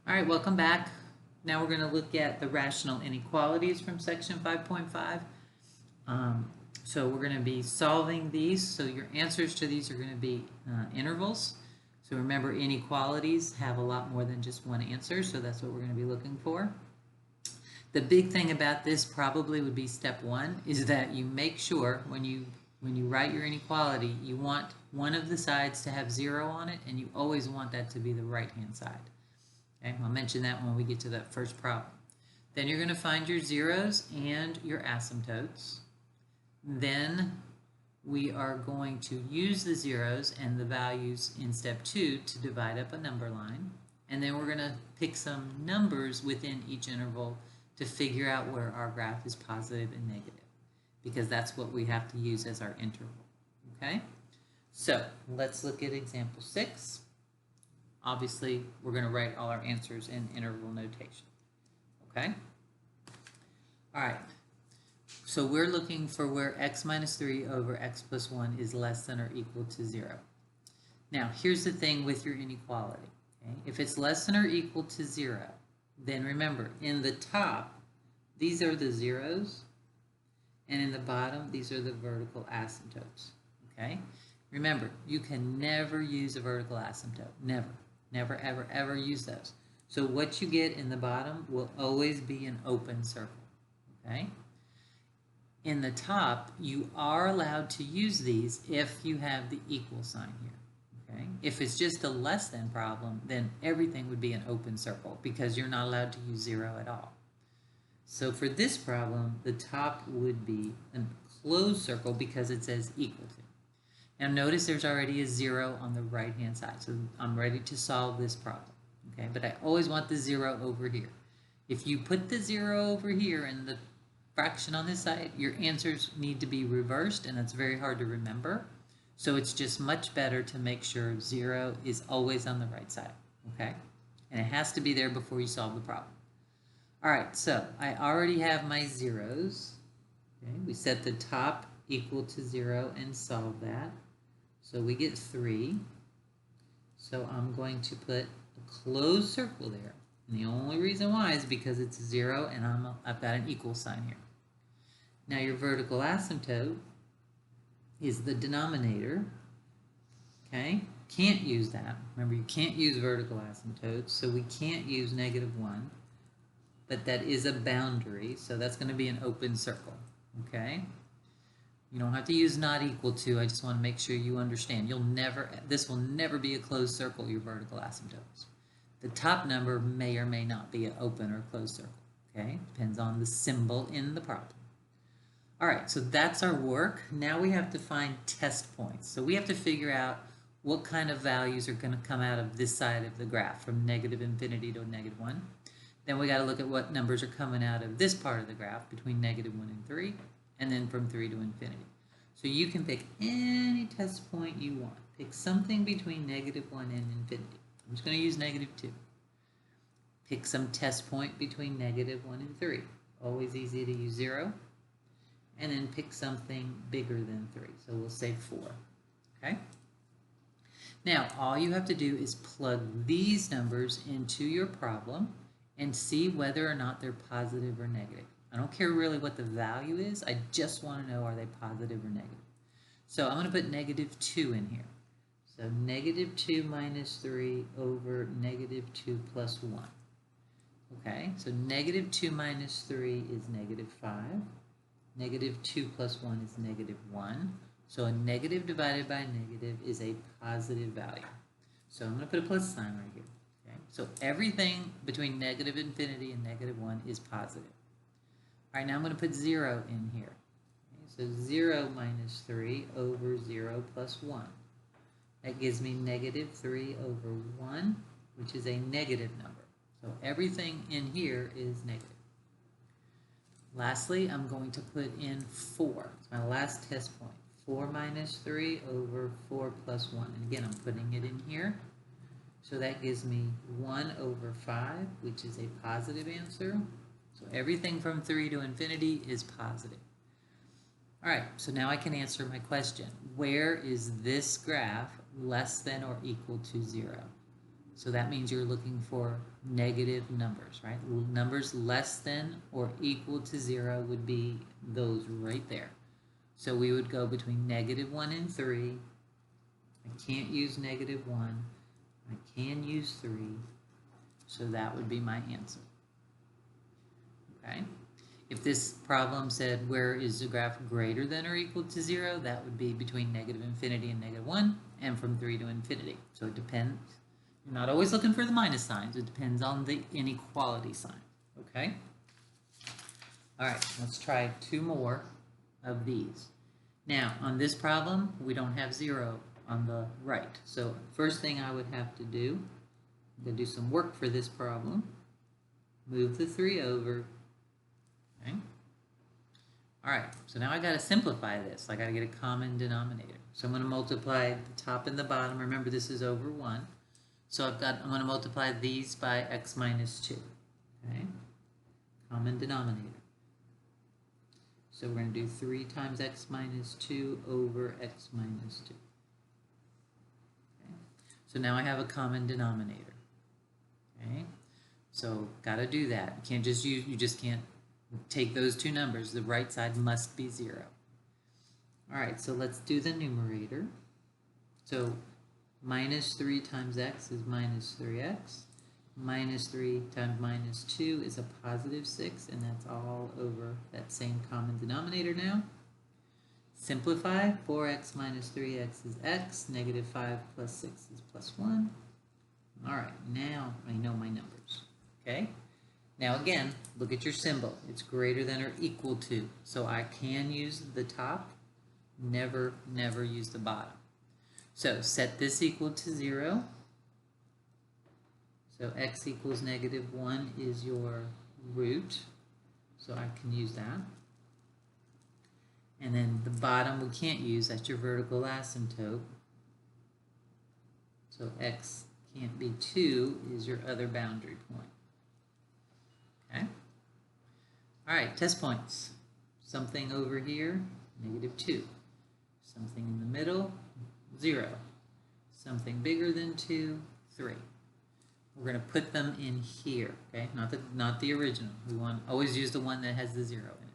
All right, welcome back. Now we're going to look at the rational inequalities from section 5.5. So we're going to be solving these. So your answers to these are going to be intervals. So remember, inequalities have a lot more than just one answer, so that's what we're going to be looking for. The big thing about this probably would be step one, is that you make sure when you write your inequality, you want one of the sides to have 0 on it, and you always want that to be the right-hand side. Okay, I'll mention that when we get to that first problem. Then you're going to find your zeros and your asymptotes. Then we are going to use the zeros and the values in step 2 to divide up a number line. And then we're going to pick some numbers within each interval to figure out where our graph is positive and negative, because that's what we have to use as our interval. Okay, so let's look at example 6. Obviously, we're going to write all our answers in interval notation. Okay? All right. So we're looking for where x minus 3 over x plus 1 is less than or equal to 0. Now, here's the thing with your inequality. Okay? If it's less than or equal to 0, then remember, in the top, these are the zeros, and in the bottom, these are the vertical asymptotes. Okay? Remember, you can never use a vertical asymptote. Never. Never, ever, ever use those. So what you get in the bottom will always be an open circle. Okay? In the top, you are allowed to use these if you have the equal sign here. Okay? If it's just a less than problem, then everything would be an open circle because you're not allowed to use 0 at all. So for this problem, the top would be a closed circle because it says equal to. Now notice there's already a 0 on the right-hand side, so I'm ready to solve this problem. Okay, but I always want the 0 over here. If you put the 0 over here and the fraction on this side, your answers need to be reversed, and that's very hard to remember. So it's just much better to make sure 0 is always on the right side. Okay, and it has to be there before you solve the problem. All right, so I already have my zeros. Okay, we set the top equal to 0 and solve that. So we get 3. So I'm going to put a closed circle there. And the only reason why is because it's 0 and I've got an equal sign here. Now your vertical asymptote is the denominator. Okay, can't use that. Remember, you can't use vertical asymptotes, so we can't use -1. But that is a boundary, so that's going to be an open circle. Okay? You don't have to use not equal to. I just want to make sure you understand. This will never be a closed circle, your vertical asymptotes. The top number may or may not be an open or closed circle. Okay? Depends on the symbol in the problem. All right, so that's our work. Now we have to find test points. So we have to figure out what kind of values are going to come out of this side of the graph, from -infinity to -1. Then we got to look at what numbers are coming out of this part of the graph between -1 and 3. And then from 3 to infinity. So you can pick any test point you want. Pick something between -1 and infinity. I'm just going to use -2. Pick some test point between -1 and 3. Always easy to use 0. And then pick something bigger than 3. So we'll say 4. Okay? Now, all you have to do is plug these numbers into your problem and see whether or not they're positive or negative. I don't care really what the value is. I just want to know, are they positive or negative? So I'm going to put -2 in here. So -2 minus 3 over -2 plus 1. Okay, so -2 minus 3 is -5. -2 plus 1 is -1. So a negative divided by a negative is a positive value. So I'm going to put a plus sign right here. Okay, so everything between -infinity and -1 is positive. All right, now I'm going to put 0 in here. Okay, so 0 minus 3 over 0 plus 1. That gives me -3 over 1, which is a negative number. So everything in here is negative. Lastly, I'm going to put in 4. It's my last test point. 4 minus 3 over 4 plus 1. And again, I'm putting it in here. So that gives me 1 over 5, which is a positive answer. So everything from 3 to infinity is positive. All right, so now I can answer my question. Where is this graph less than or equal to 0? So that means you're looking for negative numbers, right? Numbers less than or equal to 0 would be those right there. So we would go between -1 and 3. I can't use -1. I can use 3. So that would be my answer. Okay? If this problem said where is the graph greater than or equal to 0, that would be between -infinity and -1 and from 3 to infinity. So it depends. You're not always looking for the minus signs. It depends on the inequality sign. Okay? All right, let's try 2 more of these. Now, on this problem, we don't have 0 on the right. So first thing I would have to do, I'm going to do some work for this problem. Move the 3 over. Okay. All right, so now I got to simplify this. I got to get a common denominator. So I'm going to multiply the top and the bottom. Remember, this is over 1. So I'm going to multiply these by x minus 2. Okay, common denominator. So we're going to do 3 times x minus 2 over x minus 2. Okay. So now I have a common denominator. Okay, so got to do that. You can't just use, you just can't take those 2 numbers. The right side must be 0. All right, so let's do the numerator. So minus 3 times x is minus 3x. Minus 3 times minus 2 is a positive 6, and that's all over that same common denominator now. Simplify, 4x minus 3x is x, negative 5 plus 6 is plus 1. All right, now I know my numbers, okay? Now again, look at your symbol. It's greater than or equal to, so I can use the top, never use the bottom. So set this equal to 0. So x equals -1 is your root, so I can use that. And then the bottom we can't use, that's your vertical asymptote. So x can't be 2 is your other boundary point. Okay? All right, test points. Something over here, -2. Something in the middle, 0. Something bigger than 2, 3. We're going to put them in here, okay? Not the original. We want always use the one that has the 0 in it.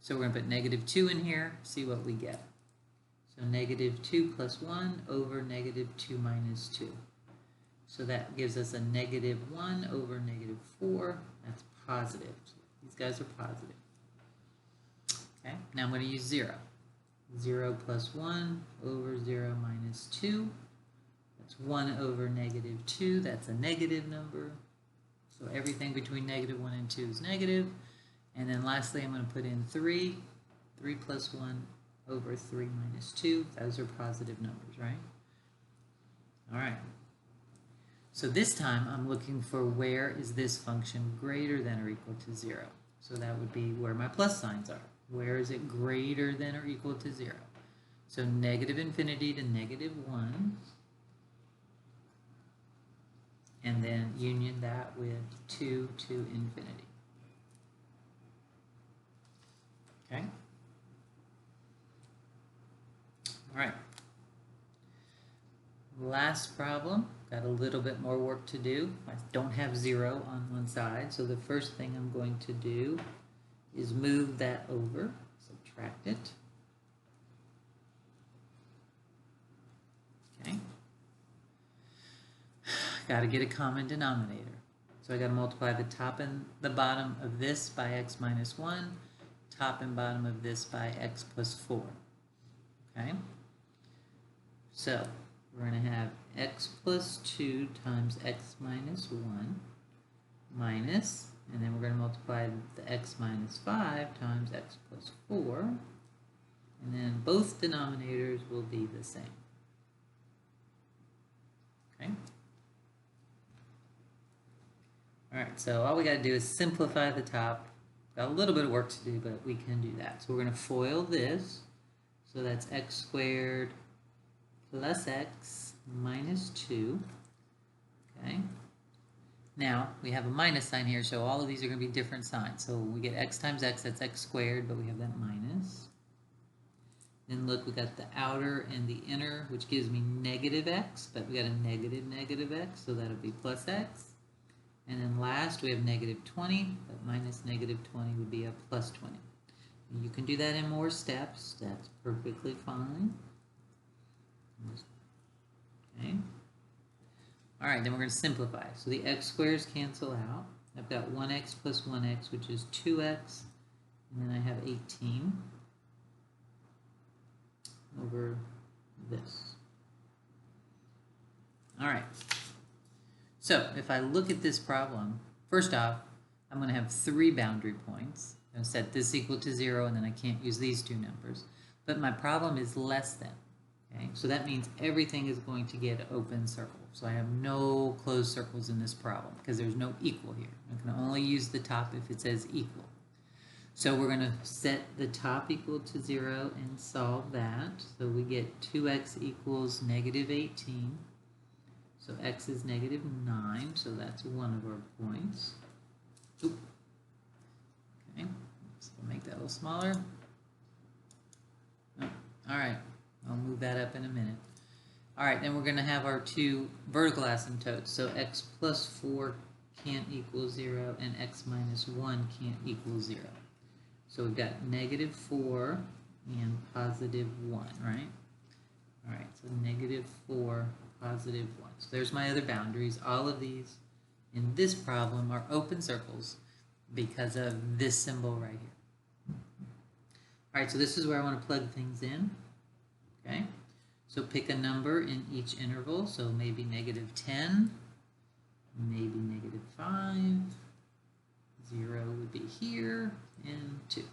So we're going to put -2 in here, see what we get. So -2 plus 1 over -2 minus 2. So that gives us a -1 over -4. That's positive. So these guys are positive. Okay, now I'm going to use 0. 0 plus 1 over 0 minus 2. That's 1 over -2. That's a negative number. So everything between -1 and 2 is negative. And then lastly, I'm going to put in 3. 3 plus 1 over 3 minus 2. Those are positive numbers, right? All right. So this time, I'm looking for where is this function greater than or equal to 0. So that would be where my plus signs are. Where is it greater than or equal to 0? So -infinity to -1. And then union that with 2 to infinity. Okay? All right. Last problem. Got a little bit more work to do. I don't have 0 on one side, so the first thing I'm going to do is move that over, subtract it. Okay. Got to get a common denominator. So I got to multiply the top and the bottom of this by x minus 1, top and bottom of this by x plus 4. Okay? So we're going to have x plus 2 times x minus 1 minus, and then we're going to multiply the x minus 5 times x plus 4, and then both denominators will be the same. Okay? All right, so all we got to do is simplify the top. Got a little bit of work to do, but we can do that. So we're going to FOIL this. So that's x squared plus x minus 2. Okay. Now, we have a minus sign here, so all of these are going to be different signs. So we get x times x, that's x squared, but we have that minus. Then look, we got the outer and the inner, which gives me negative x, but we got a negative x, so that'll be plus x. And then last, we have negative 20, but minus negative 20 would be a plus 20. You can do that in more steps. That's perfectly fine. Okay. All right, then we're going to simplify. So the x squares cancel out. I've got 1x plus 1x, which is 2x. And then I have 18 over this. All right. So if I look at this problem, first off, I'm going to have 3 boundary points. I'm going to set this equal to 0, and then I can't use these 2 numbers. But my problem is less than. Okay? So that means everything is going to get open circles. So I have no closed circles in this problem because there's no equal here. I can only use the top if it says equal. So we're going to set the top equal to 0 and solve that. So we get 2x equals negative 18. So x is negative 9, so that's one of our points. Oop. Okay, so make that a little smaller. Oh, all right, I'll move that up in a minute. All right, then we're going to have our 2 vertical asymptotes. So x plus 4 can't equal 0, and x minus 1 can't equal 0. So we've got negative 4 and positive 1, right? All right, so negative 4, positive 1. So there's my other boundaries. All of these in this problem are open circles because of this symbol right here. All right, so this is where I want to plug things in. Okay, so pick a number in each interval. So maybe negative 10, maybe negative 5, 0 would be here, and 2.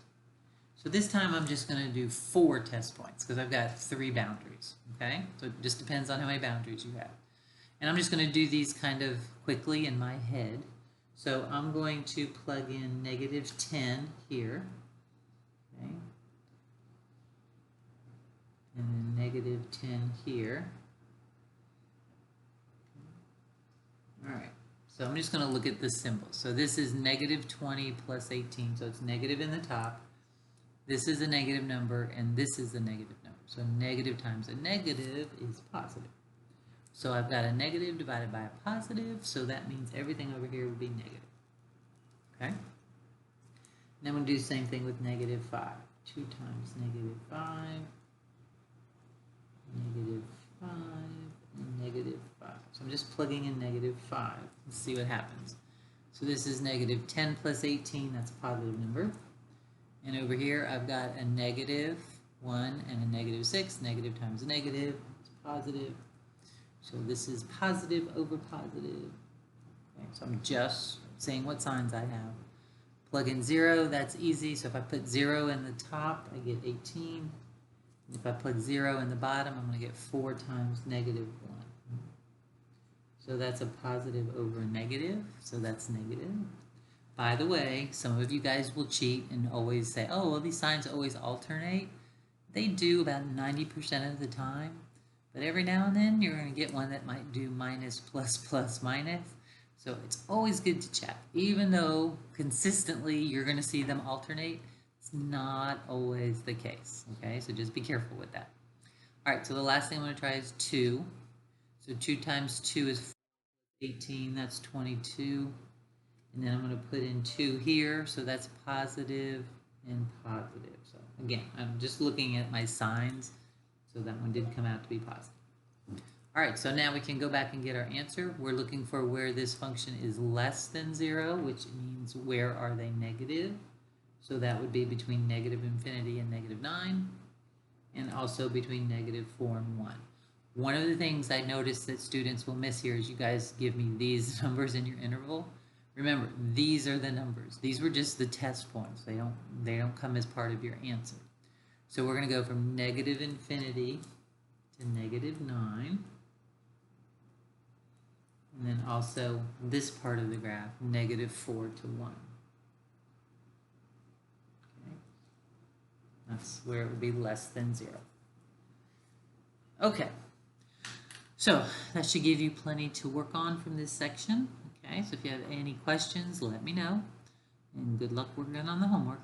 So this time I'm just going to do 4 test points because I've got 3 boundaries, okay? So it just depends on how many boundaries you have. And I'm just going to do these kind of quickly in my head. So I'm going to plug in negative 10 here, okay? And then negative 10 here. All right. So I'm just going to look at the symbols. So this is negative 20 plus 18, so it's negative in the top. This is a negative number, and this is a negative number. So negative times a negative is positive. So I've got a negative divided by a positive, so that means everything over here would be negative. Okay? And then we'll do the same thing with negative 5. 2 times negative 5, negative 5, and negative 5. So I'm just plugging in negative 5. Let's see what happens. So this is negative 10 plus 18, that's a positive number. And over here I've got a negative 1 and a negative 6. Negative times a negative, it's positive. So this is positive over positive. Okay, so I'm just saying what signs I have. Plug in 0, that's easy. So if I put 0 in the top, I get 18. If I plug 0 in the bottom, I'm going to get 4 times negative 1. So that's a positive over a negative, so that's negative. By the way, some of you guys will cheat and always say, oh, well, these signs always alternate. They do about 90% of the time, but every now and then you're going to get one that might do minus, plus, plus, minus. So it's always good to check. Even though consistently you're going to see them alternate, it's not always the case, okay? So just be careful with that. All right, so the last thing I'm going to try is 2. So 2 times 2 is 18, that's 22. And then I'm going to put in 2 here, so that's positive and positive. So again, I'm just looking at my signs, so that one did come out to be positive. All right, so now we can go back and get our answer. We're looking for where this function is less than 0, which means where are they negative? So that would be between negative infinity and negative 9, and also between negative 4 and 1. One of the things I noticed that students will miss here is you guys give me these numbers in your interval. Remember, these are the numbers. These were just the test points. They don't come as part of your answer. So we're going to go from negative infinity to negative 9. And then also this part of the graph, negative 4 to 1. Okay. That's where it would be less than 0. Okay. So that should give you plenty to work on from this section. Okay, so if you have any questions, let me know. And good luck working on the homework.